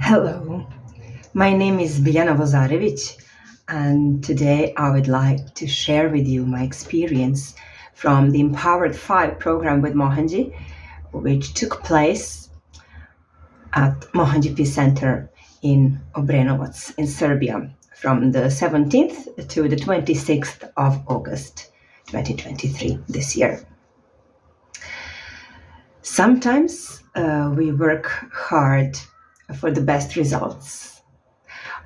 Hello, my name is Biljana Vozarevic, and today I would like to share with you my experience from the Empowered 5 program with Mohanji, which took place at Mohanji Peace Center in Obrenovac in Serbia from the 17th to the 26th of August 2023 this year. Sometimes we work hard for the best results.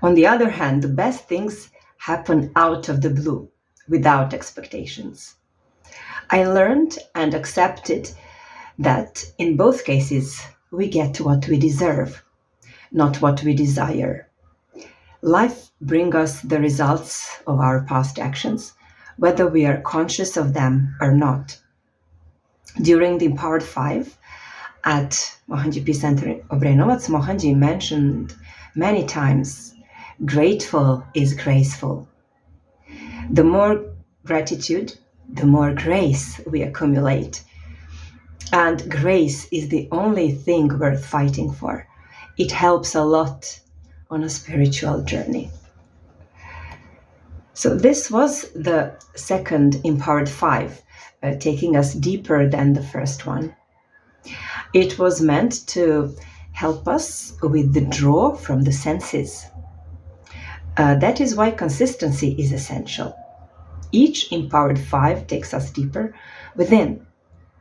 On the other hand, the best things happen out of the blue, without expectations. I learned and accepted that in both cases, we get what we deserve, not what we desire. Life brings us the results of our past actions, whether we are conscious of them or not. During the Empowered 5, at Mohanji Peace Center in Obrenovac, Mohanji mentioned many times, grateful is graceful. The more gratitude, the more grace we accumulate. And grace is the only thing worth fighting for. It helps a lot on a spiritual journey. So this was the second Empowered 5, taking us deeper than the first one. It was meant to help us with the draw from the senses. That is why consistency is essential. Each Empowered 5 takes us deeper within.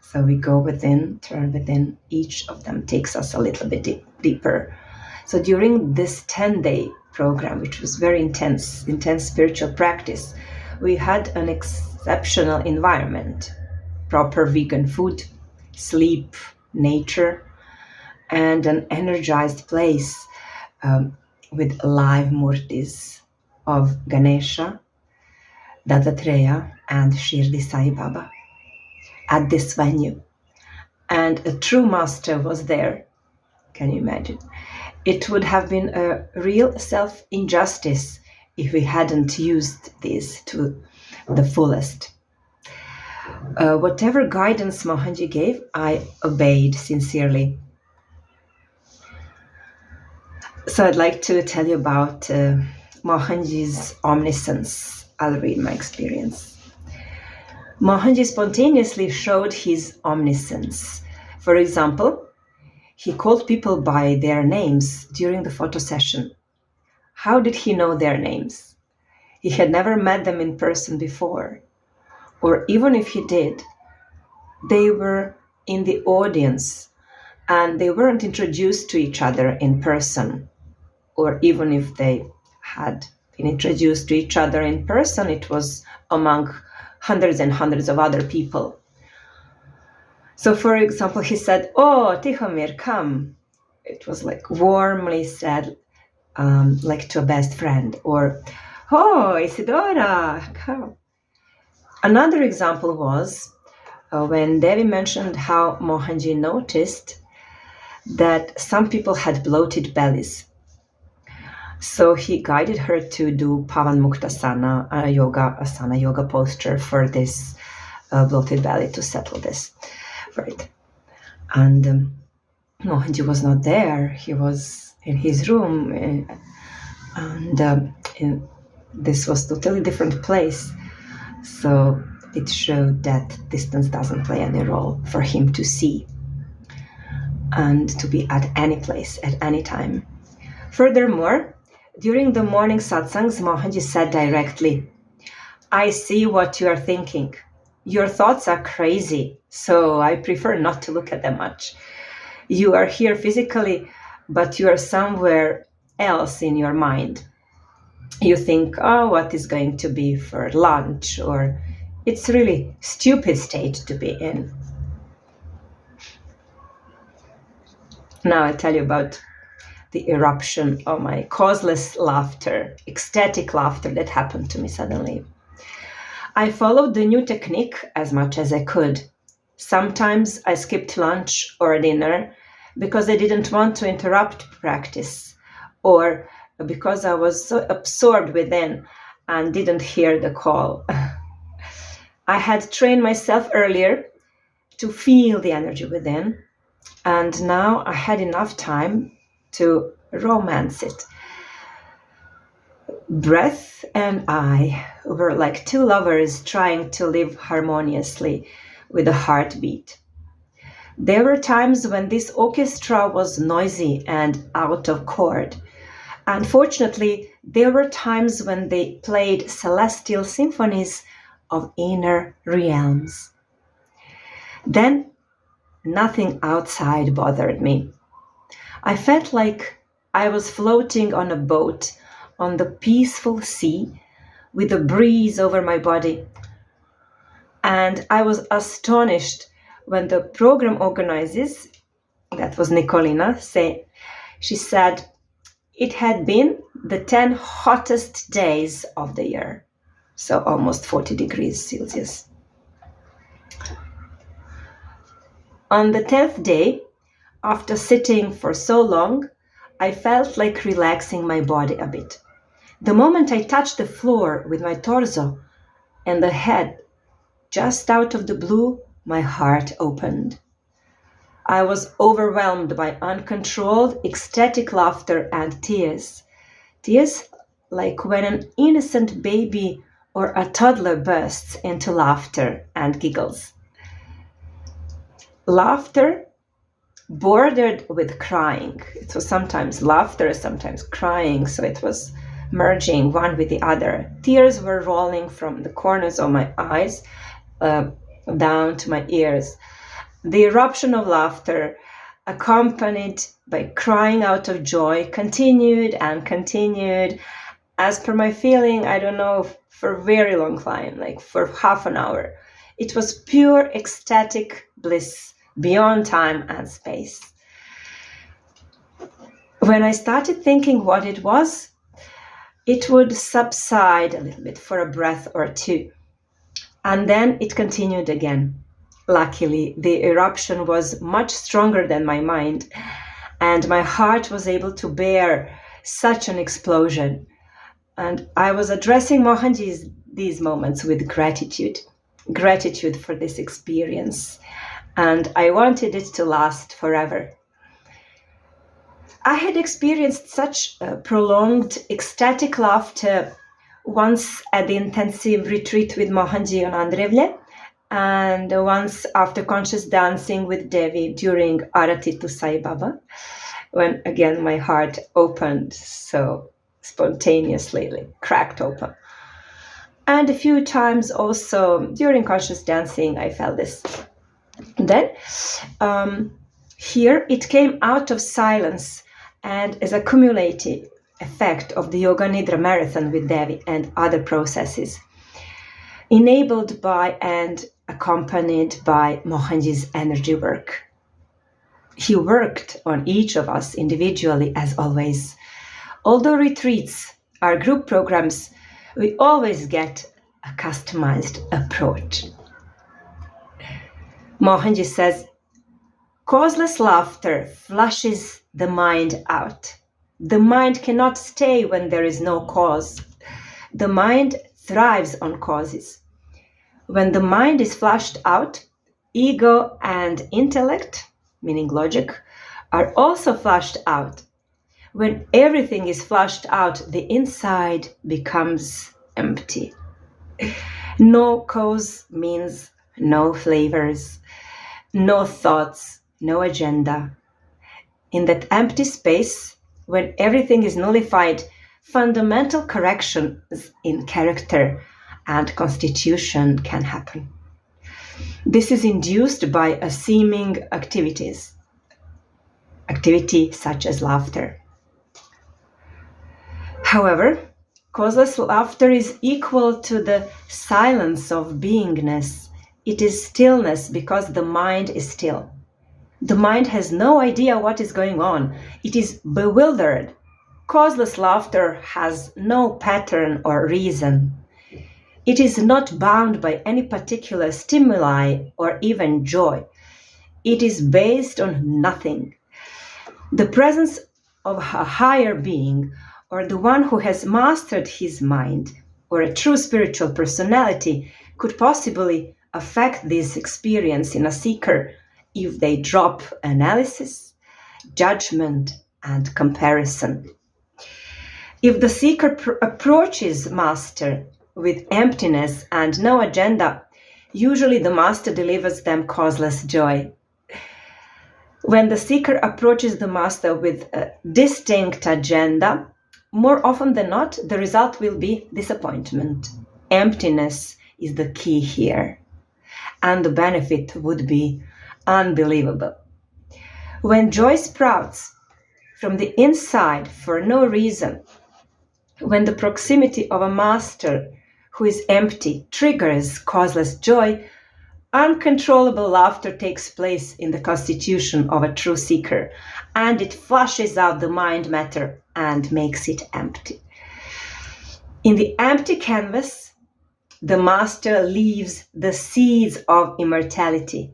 So we go within, turn within, each of them takes us a little bit deeper. So during this 10-day program, which was very intense spiritual practice, we had an exceptional environment, proper vegan food, sleep, nature, and an energized place with live murtis of Ganesha, Dattatreya, and Shirdi Sai Baba at this venue. And a true master was there. Can you imagine? It would have been a real self-injustice if we hadn't used this to the fullest. Whatever guidance Mohanji gave, I obeyed sincerely. So I'd like to tell you about Mohanji's omniscience. I'll read my experience. Mohanji spontaneously showed his omniscience. For example, he called people by their names during the photo session. How did he know their names? He had never met them in person before. Or even if he did, they were in the audience and they weren't introduced to each other in person. Or even if they had been introduced to each other in person, it was among hundreds and hundreds of other people. So for example, he said, "Oh, Tihomir, come." It was like warmly said, like to a best friend. Or, "Oh, Isidora, come." Another example was when Devi mentioned how Mohanji noticed that some people had bloated bellies. So he guided her to do Pavan Muktasana, a yoga posture for this bloated belly to settle this. Right. And Mohanji was not there. He was in his room. This was a totally different place. So it showed that distance doesn't play any role for him to see and to be at any place, at any time. Furthermore, during the morning satsangs, Mohanji said directly, "I see what you are thinking. Your thoughts are crazy, so I prefer not to look at them much. You are here physically, but you are somewhere else in your mind. You think, oh, what is going to be for lunch? Or it's really stupid state to be in." Now I tell you about the eruption of my causeless laughter, ecstatic laughter that happened to me suddenly. I followed the new technique as much as I could. Sometimes I skipped lunch or dinner because I didn't want to interrupt practice, or because I was so absorbed within and didn't hear the call. I had trained myself earlier to feel the energy within, and now I had enough time to romance it. Breath and I were like two lovers trying to live harmoniously with a heartbeat. There were times when this orchestra was noisy and out of chord. Unfortunately, there were times when they played celestial symphonies of inner realms. Then, nothing outside bothered me. I felt like I was floating on a boat on the peaceful sea with a breeze over my body. And I was astonished when the program organizers, that was Nicolina, she said it had been the 10 hottest days of the year, so almost 40 degrees Celsius. On the 10th day, after sitting for so long, I felt like relaxing my body a bit. The moment I touched the floor with my torso and the head, just out of the blue, my heart opened. I was overwhelmed by uncontrolled, ecstatic laughter and tears. Tears like when an innocent baby or a toddler bursts into laughter and giggles. Laughter bordered with crying. It was sometimes laughter, sometimes crying, so it was merging one with the other. Tears were rolling from the corners of my eyes down to my ears. The eruption of laughter, accompanied by crying out of joy, continued and continued. As per my feeling, I don't know, for a very long time, like for half an hour. It was pure ecstatic bliss beyond time and space. When I started thinking what it was, it would subside a little bit for a breath or two. And then it continued again. Luckily, the eruption was much stronger than my mind, and my heart was able to bear such an explosion. And I was addressing Mohanji these moments with gratitude for this experience. And I wanted it to last forever. I had experienced such prolonged ecstatic laughter once at the intensive retreat with Mohanji on Andrevlje, and once after conscious dancing with Devi during Arati to Sai Baba, when again my heart opened so spontaneously, like cracked open. And a few times also during conscious dancing, I felt this. Then here it came out of silence and as a cumulative effect of the Yoga Nidra marathon with Devi and other processes, enabled by and accompanied by Mohanji's energy work. He worked on each of us individually as always. Although retreats are group programs, we always get a customized approach. Mohanji says, causeless laughter flushes the mind out. The mind cannot stay when there is no cause. The mind thrives on causes. When the mind is flushed out, ego and intellect, meaning logic, are also flushed out. When everything is flushed out, the inside becomes empty. No cause means no flavors, no thoughts, no agenda. In that empty space, when everything is nullified, fundamental corrections in character and constitution can happen. This is induced by a seeming activity such as laughter. However, causeless laughter is equal to the silence of beingness. It is stillness because the mind is still. The mind has no idea what is going on. It is bewildered. Causeless laughter has no pattern or reason. It is not bound by any particular stimuli or even joy. It is based on nothing. The presence of a higher being, or the one who has mastered his mind, or a true spiritual personality, could possibly affect this experience in a seeker if they drop analysis, judgment, and comparison. If the seeker approaches master with emptiness and no agenda, usually the master delivers them causeless joy. When the seeker approaches the master with a distinct agenda, more often than not, the result will be disappointment. Emptiness is the key here, and the benefit would be unbelievable. When joy sprouts from the inside for no reason, when the proximity of a master who is empty triggers causeless joy, uncontrollable laughter takes place in the constitution of a true seeker, and it flushes out the mind matter and makes it empty. In the empty canvas, the master leaves the seeds of immortality,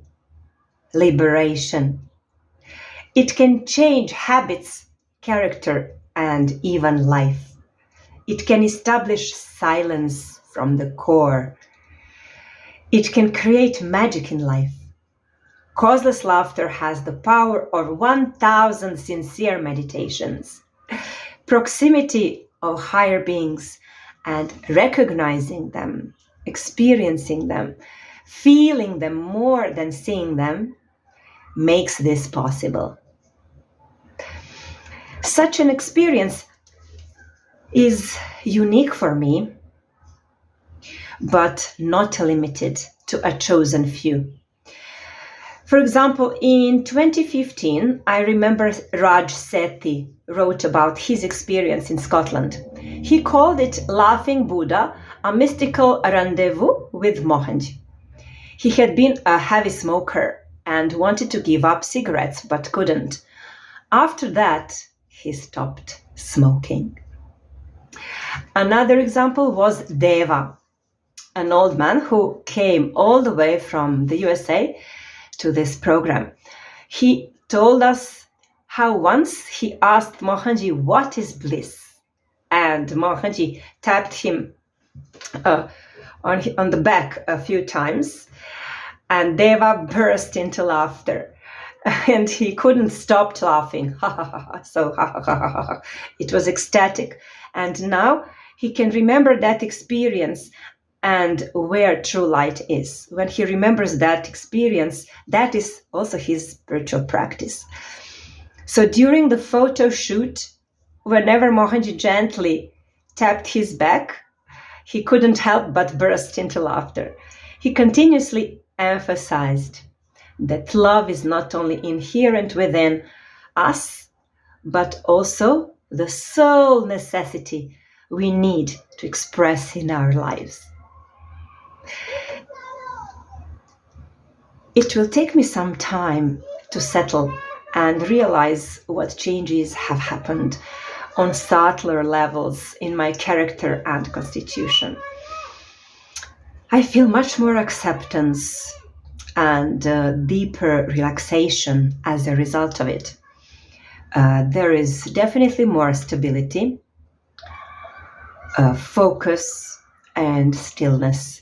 liberation. It can change habits, character, and even life. It can establish silence from the core. It can create magic in life. Causeless laughter has the power of 1,000 sincere meditations. Proximity of higher beings and recognizing them, experiencing them, feeling them more than seeing them makes this possible. Such an experience is unique for me, but not limited to a chosen few. For example, in 2015, I remember Raj Sethi wrote about his experience in Scotland. He called it Laughing Buddha, a mystical rendezvous with Mohanji. He had been a heavy smoker and wanted to give up cigarettes but couldn't. After that, he stopped smoking. Another example was Deva, an old man who came all the way from the USA to this program. He told us how once he asked Mohanji, "What is bliss?" And Mohanji tapped him on the back a few times, and Deva burst into laughter. And he couldn't stop laughing. It was ecstatic. And now he can remember that experience and where true light is. When he remembers that experience, that is also his spiritual practice. So during the photo shoot, whenever Mohanji gently tapped his back, he couldn't help but burst into laughter. He continuously emphasized that love is not only inherent within us, but also the sole necessity we need to express in our lives. It will take me some time to settle and realize what changes have happened on subtler levels in my character and constitution. I feel much more acceptance and deeper relaxation as a result of it. There is definitely more stability, focus, and stillness.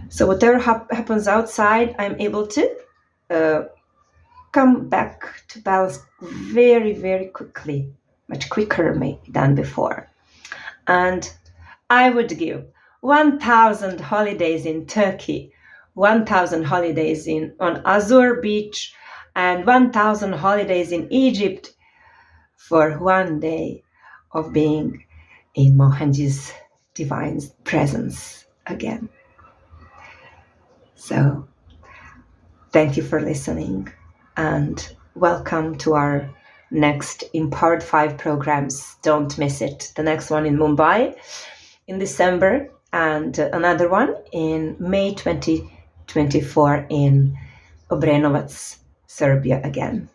So whatever happens outside, I'm able to come back to balance very, very quickly, much quicker maybe than before. And I would give 1,000 holidays in Turkey, 1,000 holidays on Azure Beach, and 1,000 holidays in Egypt for one day of being in Mohanji's divine presence again. So, thank you for listening, and welcome to our next Empowered 5 programs. Don't miss it. The next one in Mumbai in December, and another one in May 2024 in Obrenovac, Serbia again.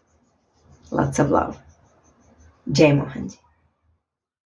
Lots of love. Jai Mohanji.